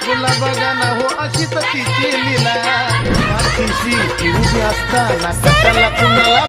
बायकोला बघा ना हो अशीच तिची लीला. पाठीशी ती उभी असताना कशाला कुणाला